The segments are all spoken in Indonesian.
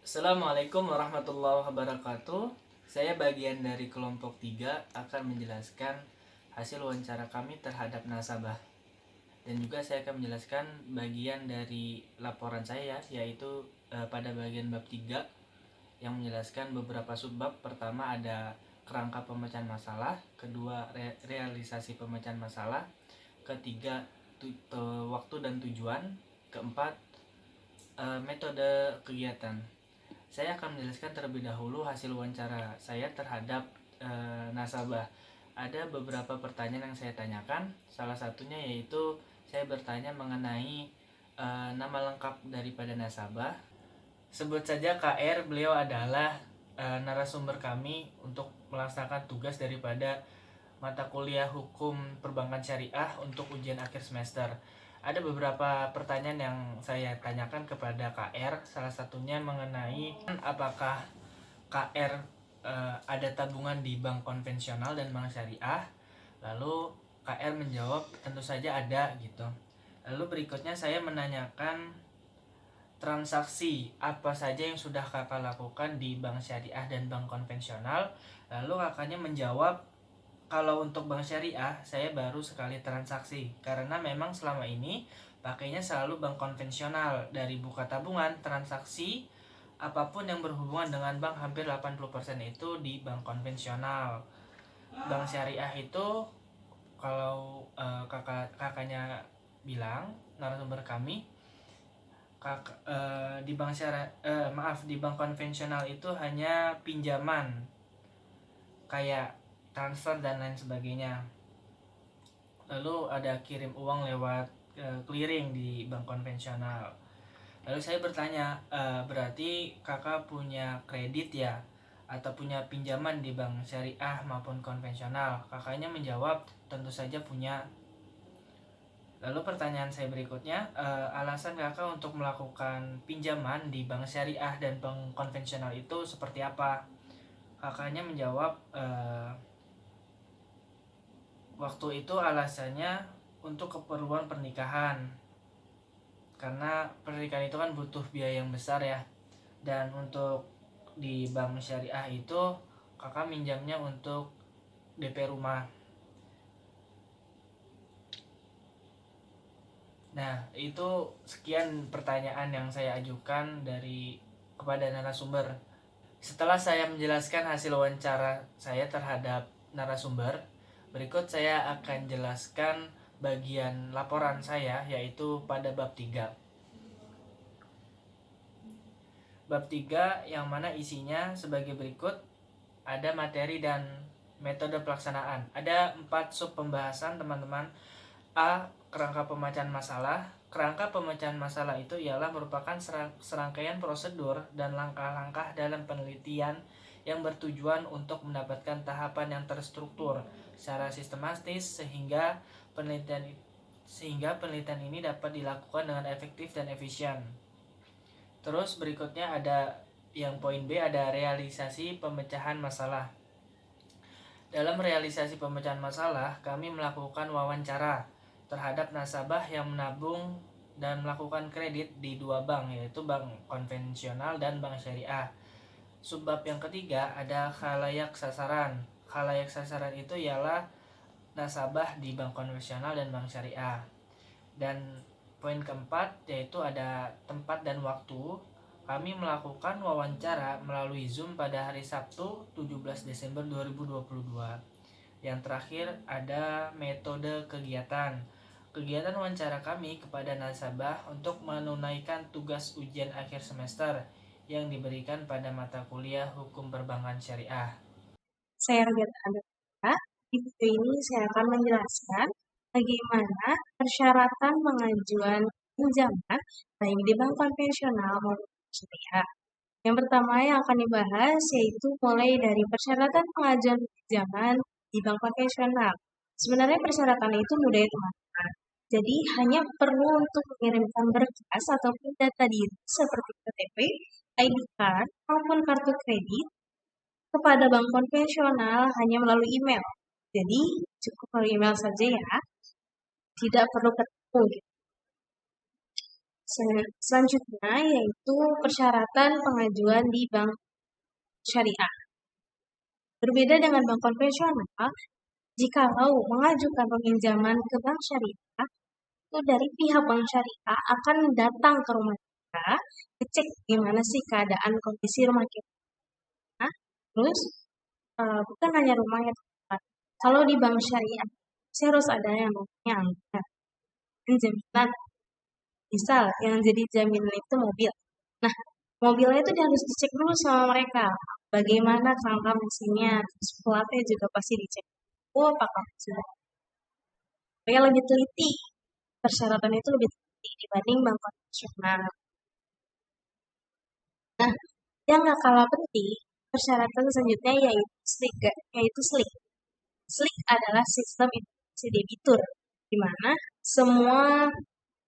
Assalamualaikum warahmatullahi wabarakatuh. Saya bagian dari kelompok 3 akan menjelaskan hasil wawancara kami terhadap nasabah. Dan juga saya akan menjelaskan bagian dari laporan saya, yaitu pada bagian bab 3 yang menjelaskan beberapa subbab. Pertama ada kerangka pemecahan masalah, kedua realisasi pemecahan masalah, ketiga waktu dan tujuan, keempat metode kegiatan. Saya akan menjelaskan terlebih dahulu hasil wawancara saya terhadap nasabah. Ada beberapa pertanyaan yang saya tanyakan. Salah satunya yaitu saya bertanya mengenai nama lengkap daripada nasabah. Sebut saja KR, beliau adalah narasumber kami untuk melaksanakan tugas daripada mata kuliah Hukum Perbankan Syariah untuk ujian akhir semester. Ada beberapa pertanyaan yang saya tanyakan kepada KR, salah satunya mengenai apakah KR ada tabungan di bank konvensional dan bank syariah. Lalu KR menjawab tentu saja ada gitu. Lalu berikutnya saya menanyakan transaksi apa saja yang sudah kakak lakukan di bank syariah dan bank konvensional. Lalu kakaknya menjawab, kalau untuk bank syariah saya baru sekali transaksi karena memang selama ini pakainya selalu bank konvensional. Dari buka tabungan, transaksi apapun yang berhubungan dengan bank hampir 80% itu di bank konvensional. Bank syariah itu kalau kakaknya bilang, narasumber kami, di bank syariah di bank konvensional itu hanya pinjaman kayak transfer dan lain sebagainya. Lalu ada kirim uang lewat clearing di bank konvensional. Lalu saya bertanya, berarti kakak punya kredit ya? Atau punya pinjaman di bank syariah maupun konvensional? Kakaknya menjawab, tentu saja punya. Lalu pertanyaan saya berikutnya, alasan kakak untuk melakukan pinjaman di bank syariah dan bank konvensional itu seperti apa? Kakaknya menjawab, waktu itu alasannya untuk keperluan pernikahan, karena pernikahan itu kan butuh biaya yang besar ya. Dan untuk di bank syariah itu kakak minjamnya untuk DP rumah. Nah, itu sekian pertanyaan yang saya ajukan kepada narasumber. Setelah saya menjelaskan hasil wawancara saya terhadap narasumber, berikut saya akan jelaskan bagian laporan saya, yaitu pada bab 3. Bab 3 yang mana isinya sebagai berikut. Ada materi dan metode pelaksanaan. Ada 4 sub pembahasan teman-teman. A. Kerangka pemecahan masalah. Kerangka pemecahan masalah itu ialah merupakan serangkaian prosedur dan langkah-langkah dalam penelitian yang bertujuan untuk mendapatkan tahapan yang terstruktur secara sistematis sehingga penelitian ini dapat dilakukan dengan efektif dan efisien. Terus berikutnya ada yang poin B, ada realisasi pemecahan masalah. Dalam realisasi pemecahan masalah, kami melakukan wawancara terhadap nasabah yang menabung dan melakukan kredit di 2 bank, yaitu bank konvensional dan bank syariah. Subbab yang ketiga ada khalayak sasaran. Khalayak sasaran itu ialah nasabah di bank konvensional dan bank syariah. Dan poin keempat yaitu ada tempat dan waktu. Kami melakukan wawancara melalui Zoom pada hari Sabtu 17 Desember 2022. Yang terakhir ada metode kegiatan. Kegiatan wawancara kami kepada nasabah untuk menunaikan tugas ujian akhir semester yang diberikan pada mata kuliah Hukum Perbankan Syariah. Saya Roberta Andrea. Di video ini saya akan menjelaskan bagaimana persyaratan pengajuan pinjaman baik di bank konvensional maupun syariah. Yang pertama yang akan dibahas yaitu mulai dari persyaratan pengajuan pinjaman di bank konvensional. Sebenarnya persyaratan itu mudah ya teman-teman. Jadi hanya perlu untuk mengirimkan berkas ataupun data diri seperti KTP, ID card, maupun kartu kredit kepada bank konvensional hanya melalui email. Jadi cukup melalui email saja ya, tidak perlu ketemu. Selanjutnya yaitu persyaratan pengajuan di bank syariah. Berbeda dengan bank konvensional, jikalau mengajukan peminjaman ke bank syariah, itu dari pihak bank syariah akan datang ke rumah kita, ngecek gimana sih keadaan kondisi rumah kita. Terus bukan hanya rumahnya, teman. Kalau di bank syariah, sih harus ada yang namanya anggaran jaminan. Misal yang jadi jaminan itu mobil. Nah, mobilnya itu harus dicek dulu sama mereka. Bagaimana kerangka mesinnya, terus platnya juga pasti dicek. Oh, apakah sudah? Supaya lebih teliti. Persyaratan itu lebih teliti dibanding bank konvensional. Nah, yang nggak kalah penting, persyaratan selanjutnya yaitu SLIK. Yaitu SLIK. SLIK adalah sistem informasi debitur, di mana semua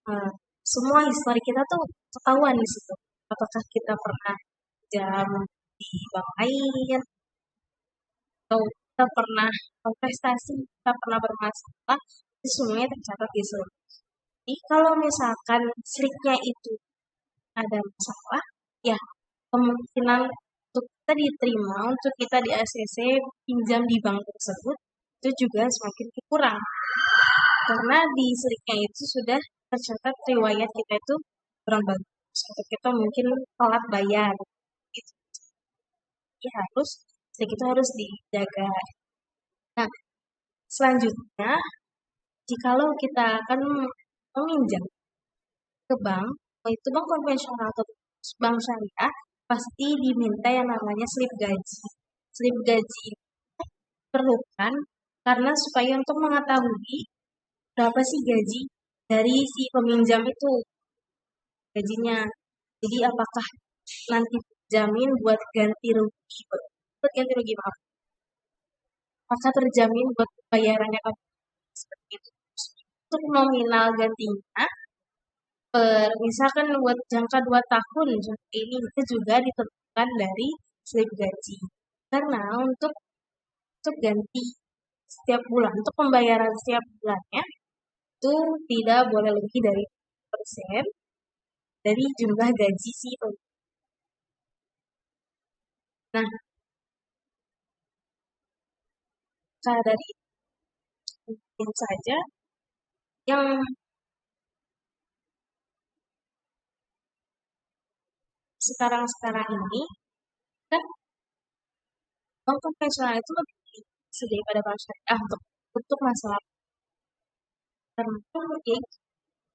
eh, semua histori kita tuh ketahuan di situ. Apakah kita pernah jam di bank lain, atau kita pernah kontestasi, kita pernah bermasalah, itu semuanya tercatat di situ. Jadi kalau misalkan SLIK-nya itu ada masalah, ya kemungkinan untuk kita diterima, untuk kita di ACC pinjam di bank tersebut, itu juga semakin berkurang. Karena di SLIK-nya itu sudah tercatat riwayat kita itu kurang bagus, atau kita mungkin telat bayar. Gitu. Jadi harus, SLIK itu harus dijaga. Nah, selanjutnya, jikalau kita akan meminjam ke bank, itu bank konvensional atau bank syariah, pasti diminta yang namanya slip gaji. Slip gaji itu diperlukan karena supaya untuk mengetahui berapa sih gaji dari si peminjam itu gajinya. Jadi apakah nanti terjamin buat ganti rugi, buat ganti rugi maaf. Apakah terjamin buat bayarannya kamu seperti itu. Untuk nominal gantinya, misalkan buat jangka 2 tahun, seperti ini itu juga ditentukan dari slip gaji. Karena untuk ganti setiap bulan, untuk pembayaran setiap bulannya itu tidak boleh lebih dari persen dari jumlah gaji si peminjam. Nah, cara dari mungkin saja yang sekarang-sekarang ini kan bank konvensional itu lebih tinggi daripada bank syariah untuk masalah karena ya,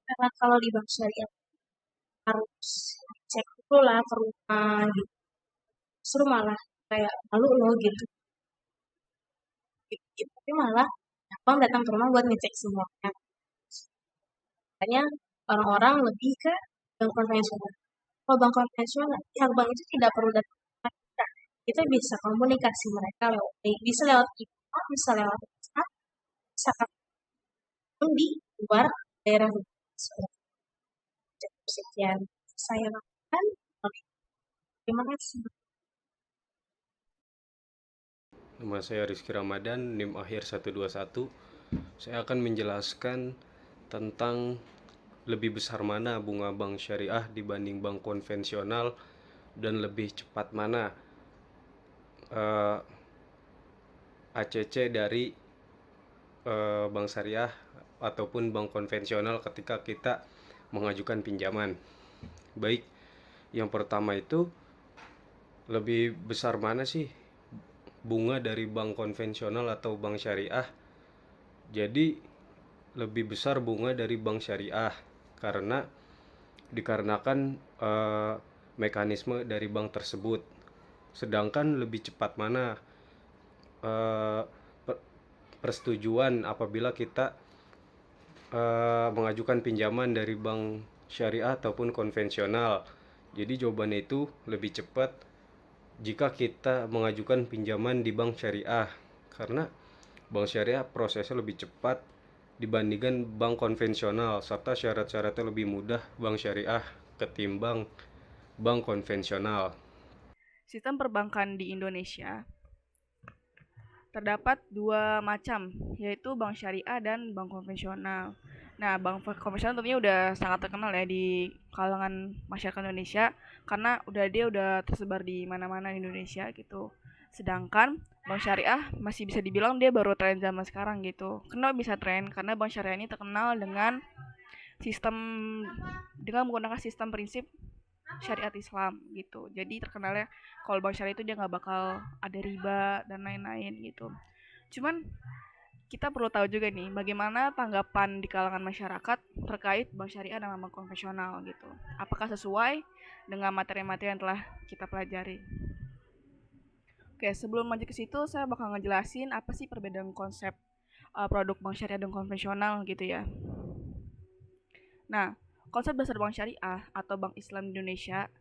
karena kalau di bank syariah harus cek dulu lah ke rumah gitu. Justru malah kayak malu loh gitu. Tapi malah abang datang ke rumah buat ngecek semuanya. Makanya orang-orang lebih ke bank konvensional. Kalau bank konvensional, pihak bank itu tidak perlu datang ke rumah kita. Kita bisa komunikasi mereka lewat, bisa lewat email, bisa lewat WhatsApp, bisa pun di luar daerah sekian saya lakukan. Terima kasih. Nama saya Rizky Ramadan, NIM akhir 121. Saya akan menjelaskan tentang lebih besar mana bunga bank syariah dibanding bank konvensional dan lebih cepat mana ACC dari bank syariah ataupun bank konvensional ketika kita mengajukan pinjaman. Baik, yang pertama itu lebih besar mana sih bunga dari bank konvensional atau bank syariah? Jadi lebih besar bunga dari bank syariah karena dikarenakan mekanisme dari bank tersebut. Sedangkan lebih cepat mana persetujuan apabila kita mengajukan pinjaman dari bank syariah ataupun konvensional. Jadi jawabannya itu lebih cepat jika kita mengajukan pinjaman di bank syariah, karena bank syariah prosesnya lebih cepat dibandingkan bank konvensional serta syarat-syaratnya lebih mudah bank syariah ketimbang bank konvensional. Sistem perbankan di Indonesia terdapat dua macam, yaitu bank syariah dan bank konvensional. Nah, bank konvensional tentunya udah sangat terkenal ya di kalangan masyarakat Indonesia karena dia udah tersebar di mana-mana di Indonesia gitu. Sedangkan bank syariah masih bisa dibilang dia baru tren zaman sekarang gitu. Kenapa bisa tren? Karena bank syariah ini terkenal sistem dengan menggunakan sistem prinsip syariat Islam gitu. Jadi terkenalnya kalau bank syariah itu dia nggak bakal ada riba dan lain-lain gitu. Cuman kita perlu tahu juga nih bagaimana tanggapan di kalangan masyarakat terkait bank syariah dan bank konvensional gitu. Apakah sesuai dengan materi-materi yang telah kita pelajari? Oke, sebelum lanjut ke situ saya bakal ngejelasin apa sih perbedaan konsep produk bank syariah dan konvensional gitu ya. Nah, konsep dasar bank syariah atau bank Islam di Indonesia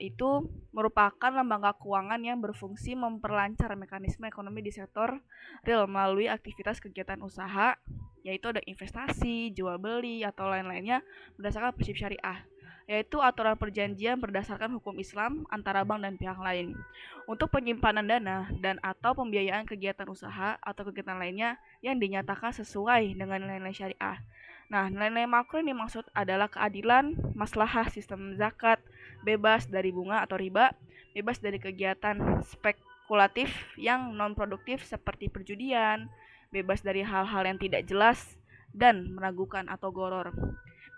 itu merupakan lembaga keuangan yang berfungsi memperlancar mekanisme ekonomi di sektor real melalui aktivitas kegiatan usaha, yaitu ada investasi, jual beli, atau lain-lainnya berdasarkan prinsip syariah, yaitu aturan perjanjian berdasarkan hukum Islam antara bank dan pihak lain. Untuk penyimpanan dana dan atau pembiayaan kegiatan usaha atau kegiatan lainnya yang dinyatakan sesuai dengan nilai-nilai syariah. Nah, nilai-nilai makro yang dimaksud adalah keadilan, maslahah sistem zakat, bebas dari bunga atau riba, bebas dari kegiatan spekulatif yang non-produktif seperti perjudian, bebas dari hal-hal yang tidak jelas dan meragukan atau goror,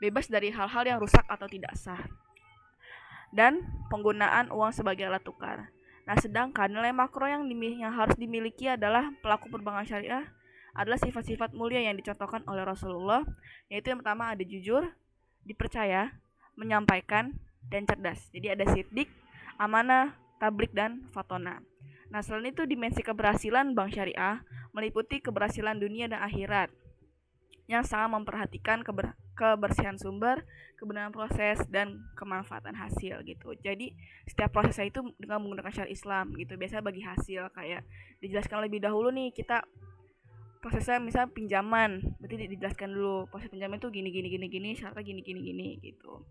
bebas dari hal-hal yang rusak atau tidak sah, dan penggunaan uang sebagai alat tukar. Nah, sedangkan nilai makro yang harus dimiliki adalah pelaku perbankan syariah adalah sifat-sifat mulia yang dicontohkan oleh Rasulullah, yaitu yang pertama ada jujur, dipercaya, menyampaikan, dan cerdas. Jadi ada siddiq, amanah, tablik, dan fatona. Nah, selain itu dimensi keberhasilan bank syariah meliputi keberhasilan dunia dan akhirat yang sangat memperhatikan kebersihan sumber, kebenaran proses, dan kemanfaatan hasil gitu. Jadi setiap prosesnya itu dengan menggunakan syariat Islam gitu. Biasanya bagi hasil kayak dijelaskan lebih dahulu nih kita prosesnya misal pinjaman, berarti dijelaskan dulu proses pinjaman itu gini, syaratnya gini gitu.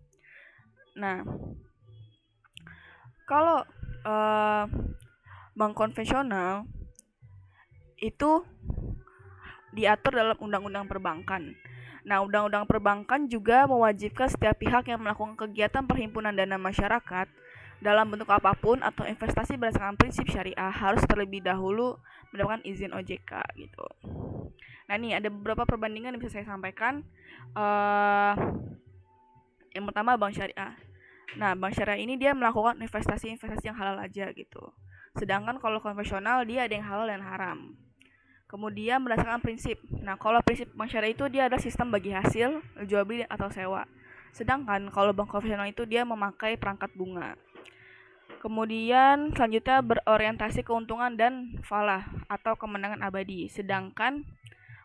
Nah, kalau bank konvensional itu diatur dalam undang-undang perbankan. Nah, undang-undang perbankan juga mewajibkan setiap pihak yang melakukan kegiatan perhimpunan dana masyarakat dalam bentuk apapun atau investasi berdasarkan prinsip syariah harus terlebih dahulu mendapatkan izin OJK gitu. Nah, nih ada beberapa perbandingan yang bisa saya sampaikan. Yang pertama bank syariah. Nah, bank syariah ini dia melakukan investasi yang halal aja gitu. Sedangkan kalau konvensional dia ada yang halal dan haram. Kemudian berdasarkan prinsip. Nah, kalau prinsip bank syariah itu dia ada sistem bagi hasil, jual beli atau sewa. Sedangkan kalau bank konvensional itu dia memakai perangkat bunga. Kemudian selanjutnya berorientasi keuntungan dan falah atau kemenangan abadi. Sedangkan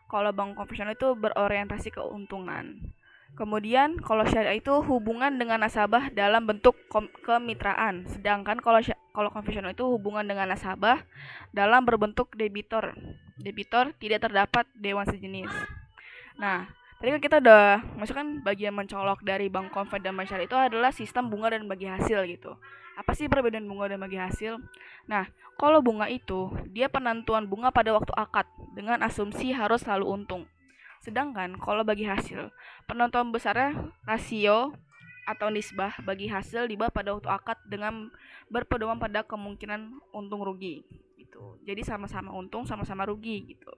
kalau bank konvensional itu berorientasi keuntungan. Kemudian kalau syariah itu hubungan dengan nasabah dalam bentuk kemitraan. Sedangkan kalau konvensional itu hubungan dengan nasabah dalam berbentuk debitor. Debitor tidak terdapat dewan sejenis. Nah, tadi kan kita udah masukkan bagian mencolok dari bank konven dan bank syariah itu adalah sistem bunga dan bagi hasil gitu. Apa sih perbedaan bunga dan bagi hasil? Nah, kalau bunga itu dia penentuan bunga pada waktu akad dengan asumsi harus selalu untung. Sedangkan kalau bagi hasil, penentuan besarnya rasio atau nisbah bagi hasil dibuat pada waktu akad dengan berpedoman pada kemungkinan untung rugi gitu. Jadi sama-sama untung, sama-sama rugi gitu.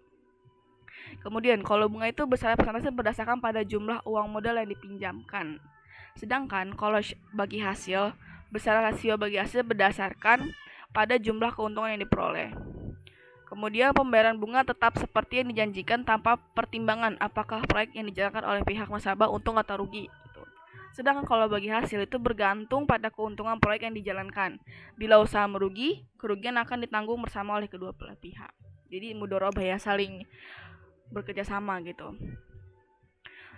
Kemudian kalau bunga itu besar persentase berdasarkan pada jumlah uang modal yang dipinjamkan. Sedangkan kalau bagi hasil, besar rasio bagi hasil berdasarkan pada jumlah keuntungan yang diperoleh. Kemudian pembayaran bunga tetap seperti yang dijanjikan tanpa pertimbangan apakah proyek yang dijalankan oleh pihak nasabah untung atau rugi. Sedangkan kalau bagi hasil itu bergantung pada keuntungan proyek yang dijalankan. Bila usaha merugi, kerugian akan ditanggung bersama oleh kedua belah pihak. Jadi mudharabah ya, saling bekerja sama gitu.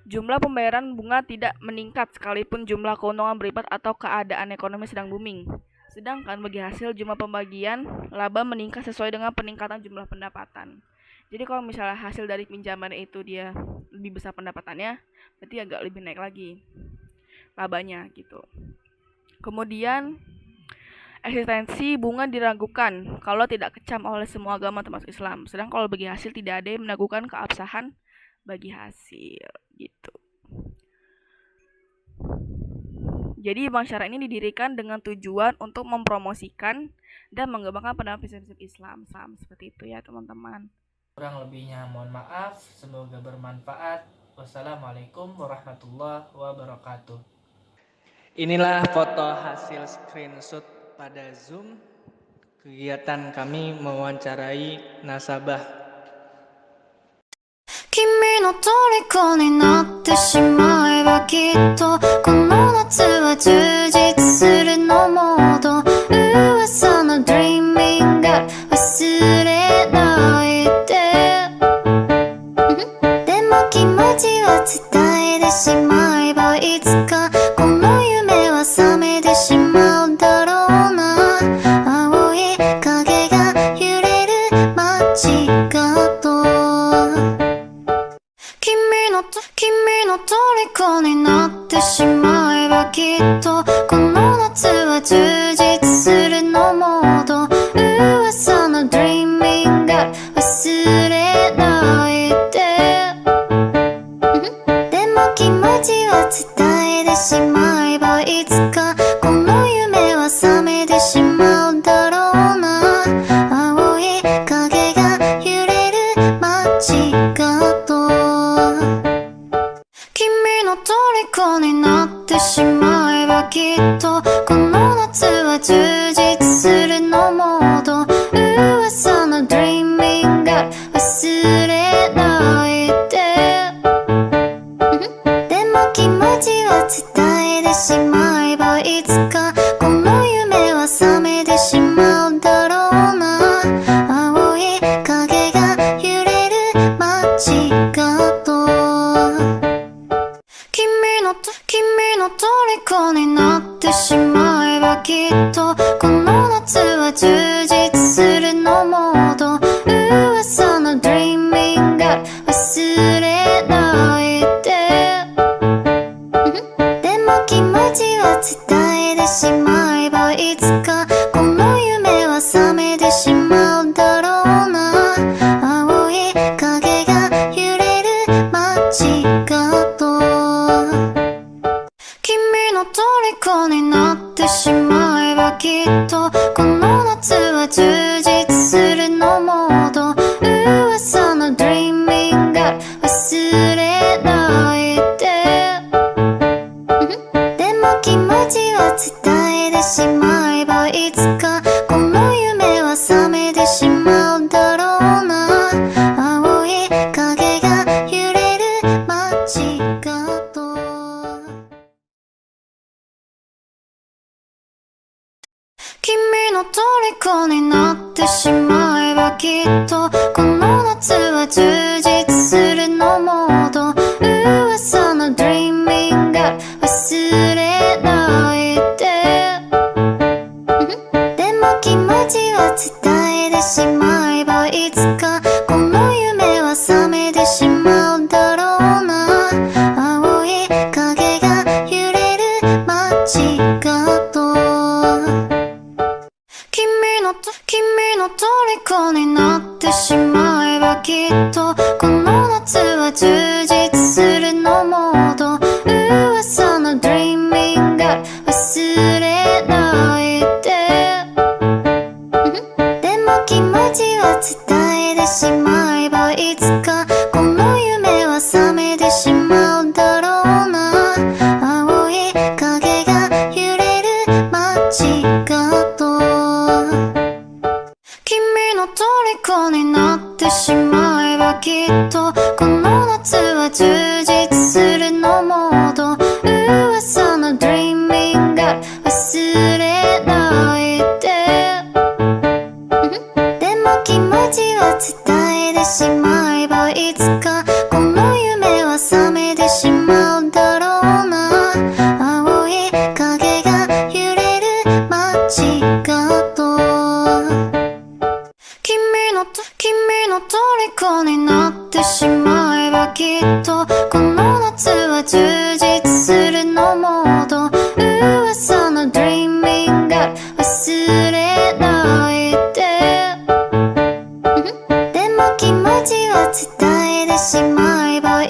Jumlah pembayaran bunga tidak meningkat sekalipun jumlah keuntungan berlipat atau keadaan ekonomi sedang booming. Sedangkan bagi hasil jumlah pembagian laba meningkat sesuai dengan peningkatan jumlah pendapatan. Jadi kalau misalnya hasil dari pinjaman itu dia lebih besar pendapatannya, berarti agak lebih naik lagi labanya gitu. Kemudian eksistensi bunga diragukan kalau tidak kecam oleh semua agama termasuk Islam. Sedang kalau bagi hasil tidak ada yang meragukan keabsahan bagi hasil gitu. Jadi bank syariah ini didirikan dengan tujuan untuk mempromosikan dan mengembangkan pandangan prinsip Islam. Seperti itu ya teman-teman. Kurang lebihnya mohon maaf, semoga bermanfaat. Wassalamualaikum warahmatullahi wabarakatuh. Inilah foto hasil screenshot pada Zoom kegiatan kami mewawancarai nasabah. 君の虜になってしまえばきっとこの夏は充実するのモード噂の Dreaming Girl 忘れないででも気持ちは伝えてしまえばいつかこの夢は覚めてしまうだろうな青い影が揺れる街角君の虜になってしまえばきっとこの夏は充実するのモード噂の Dreaming Girl 忘れないででも気持ちは伝えてしまえばいつかこの夢は覚めてしまうだろうな青い影が揺れる街角虜になってしまえばきっとこの夏は充実するのモード噂の Dreaming Girl 忘れないででも気持ちは伝えてしまえばいつかこの夢は覚めてしまうだろうな青い影が揺れる街角君の虜になってしまえばきっとこの夏は充実するのモード噂の Dreaming Girl 忘れないででも気持ちは伝えてしまえばいつかこの夢は覚めてしまうだろうな青い影が揺れる街角虜になってしまえばきっとこの夏は充実するのモード噂の Dreaming Girl 忘れないででも気持ちは伝えてしまえばいつかこの夢は覚めてしまうだろうな青い影が揺れる街角君の虜になってしまえばきっとこの夏は充実するのモード噂の Dreaming Girl 忘れないででも気持ちは伝えてしまえばいつかこの夢は覚めてしまうだろうな青い影が揺れる街角君の虜になってしまえばきっとこの夏は充実するのモード噂の Dreaming Girl 忘れないででも気持ちは伝えてしまえばいつかこの夢は覚めてしまうだろうな青い影が揺れる街角虜になってしまえばきっとこの夏は充実するのモード噂の Dreaming Girl 忘れないででも気持ちは伝えてしまえばいつかこの夢は覚めてしまうだろうな青い影が揺れる街角君の虜になってしまえばきっとこの夏は充実するのモード噂の Dreaming Girl 忘れないででも気持ちは伝えてしまえば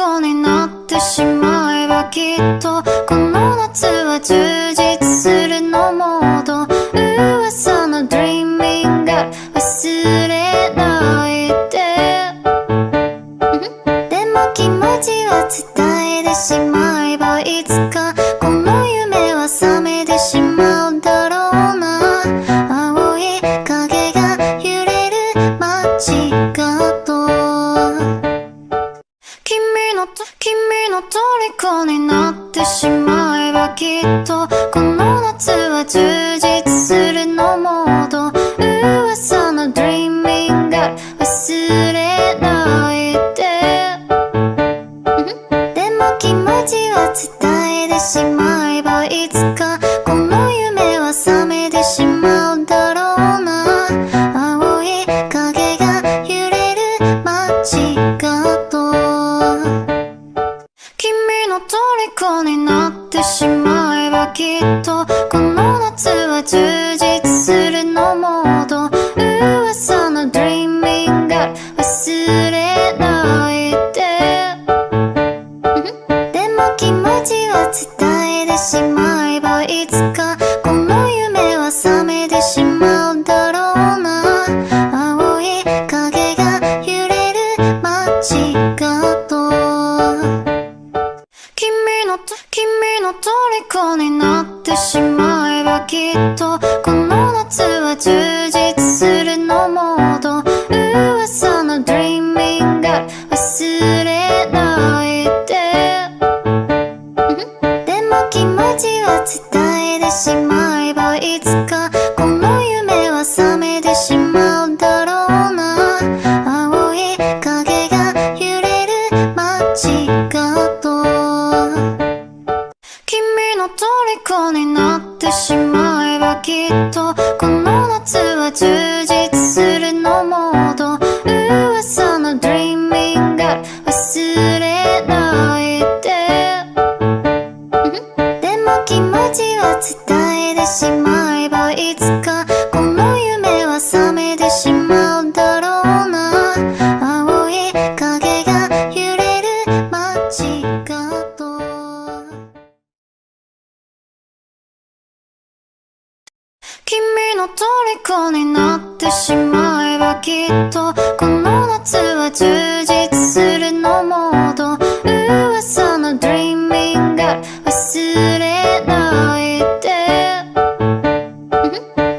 虜になってしまえばきっとこの夏は充実するのモード噂の Dreaming Girl 忘れないででも気持ちは伝えてしまえばいつかこの夢は覚めてしまうだろうな青い影が揺れる街角君の虜になってしまえばきっとこの夏は充実するのモード噂の Dreaming Girl 忘れないででも気持ちは伝えてしまえばいつかこの夢は覚めてしまうだろうな青い影が揺れる街角君の虜になってしまえばきっとこの夏は充実するのモード噂の Dreaming Girl 忘れないででも気持ちは伝えてしまえばいつかこの夢は覚めてしまうだろうな青い影が揺れる街角君の虜になってしまえばきっとこの夏は充実するのモード噂の Dreaming Girl 忘れないででも気持ちは伝えてしまえばいつかこの夢は覚めてしまうだろうな青い影が揺れる街角君の虜になってしまえばきっとこの夏は充実するのモード噂の Dreaming Girl 忘れないででも気持ちは伝えてしまえばいつかこの夢は覚めてしまうだろうな青い影が揺れる街角君の虜になってしまえばきっとこの夏は充実するのモード噂の Dreaming Girl 忘れないで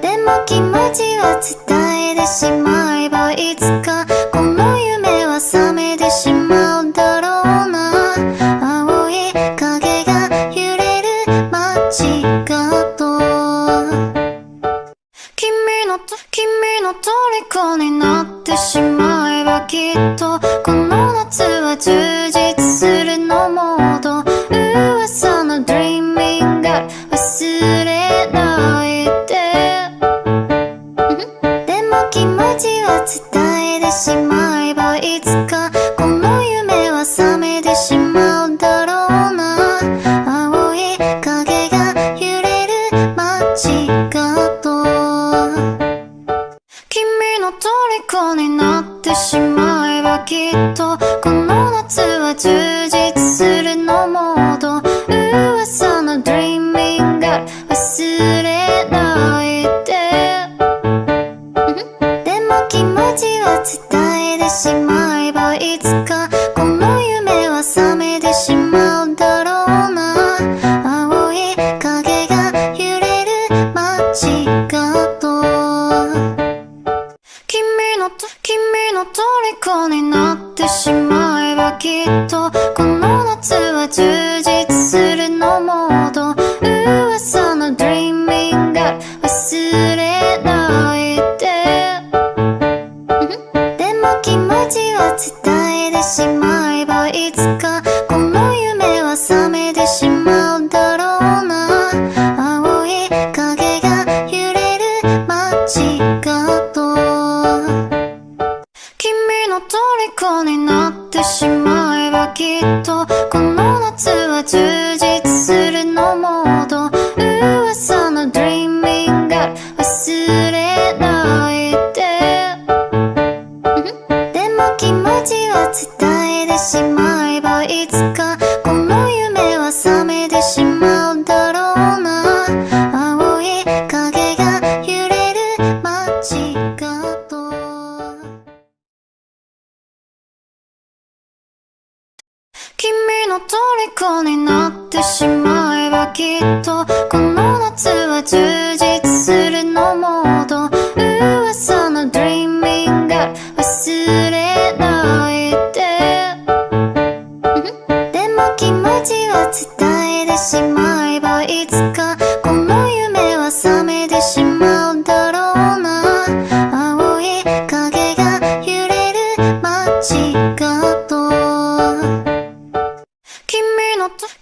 でも気持ちは伝えてしまえばいつかこの夢は覚めてしまうだろうな青い影が揺れる街角君の虜になってしまえばきっとこの夏は充実するのモード噂の Dreaming Girl 忘れないででも気持ちは伝えてしまえばいつかこの夢は覚めてしまうだろうな青い影が揺れる街角君の虜になってしまえばきっとこの夏は充実するのモード噂の Dreaming Girl 忘れないででも気持ちは伝えてしまえばいつかこの夢は覚めてしまうだろうな青い影が揺れる街角君の虜になってしまえばきっとこの夏は充実するのモード噂の Dreaming Girl 忘れないででも気持ちは伝えてしまえばいつかこの夢は覚めてしまうだろうな青い影が揺れる街角君の虜になってしまえばきっとこの夏は充実するのモード噂の Dreaming Girl 忘れないででも気持ちは伝えてしまえばいきっとこの夏は充実するのモード噂の Dreaming Girl 忘れないででも気持ちは伝えてしまえばいつかこの夢は覚めてしまうだろうな青い影が揺れる街角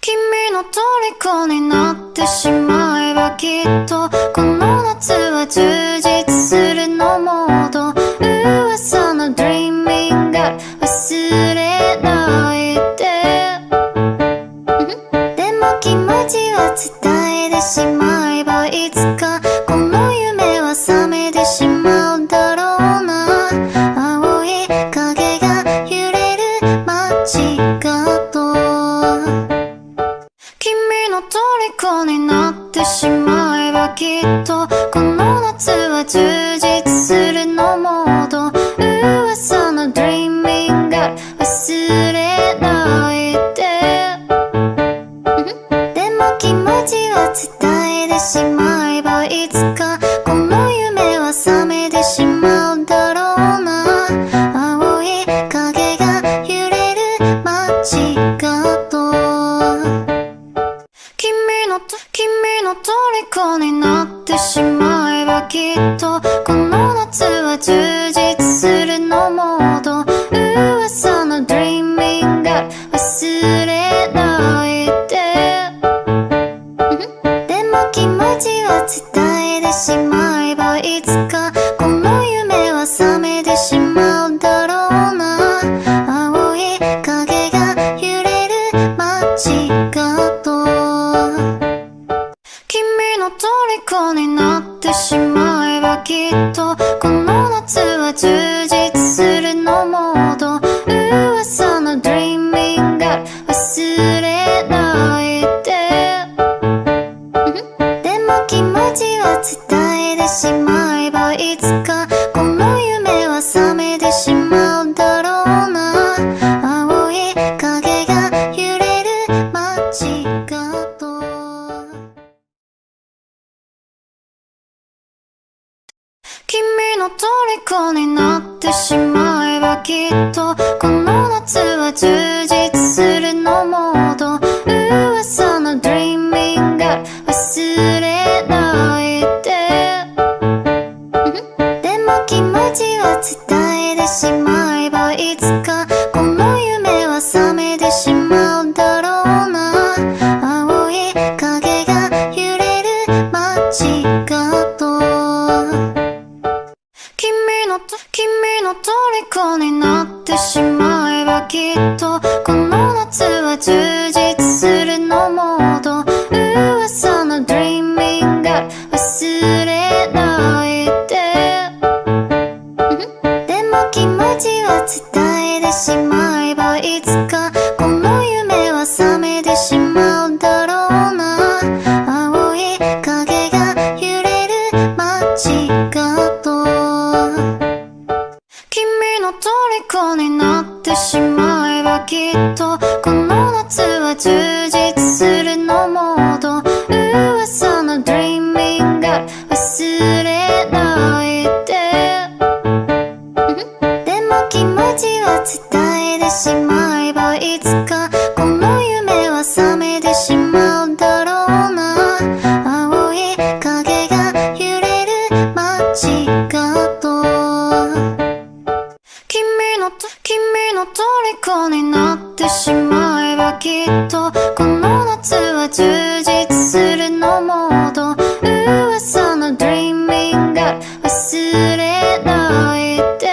君の虜になってしまえばきっとこの夏は充実するのモード噂の Dreaming Girl 忘れないででも気持ちは伝えてしまえばいつかこの夢は覚めてしまうだろうな青い影が揺れる街角君の虜になってしまえばきっとこの夏は充実するのモード噂の Dreaming Girl 忘れないででも気持ちは伝えてしまえばいつかこの夢は覚めてしまうだろうな青い影が揺れる街角君の虜になってしまえばきっとこの夏は充実するのモード噂の Dreaming Girl 忘れないででも気持ちは伝えてしまえばいつかこの夢は覚めてしまうだろうな青い影が揺れる街角君の虜になってしまえばきっとこの夏は充実するのモード噂の Dreaming Girl 忘れないででも気持ちは伝えてしまえばいつかこの夢は覚めてしまうだろうな青い影が揺れる街角君の虜になってしまえばきっとこの夏は充実するのモード噂の Dreaming Girl 忘れないででも気持ちは伝えてしまえばいつかこの夢は覚めてしまうだろうな青い影が揺れる街角君の虜になってしまえばきっとこの夏は充実するのモード噂の Dreaming Girl 忘れないででも気持ちは伝えてしまえばいつかこの夢は覚めてしまうだろうな青い影が揺れる街角君の虜になってしまえばきっとこの夏は充実するのモード噂の Dreaming Girl 忘れないででも気持ちは伝えてしまえばいつかこの夢は覚めてしまうだろうな青い影が揺れる街角君の虜になってしまえばきっとこの夏は充実するのモード噂の Dreaming Girl 忘れないで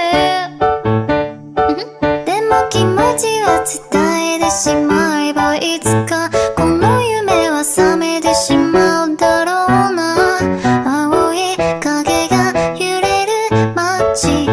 でも気持ちは伝えてしまえばいつか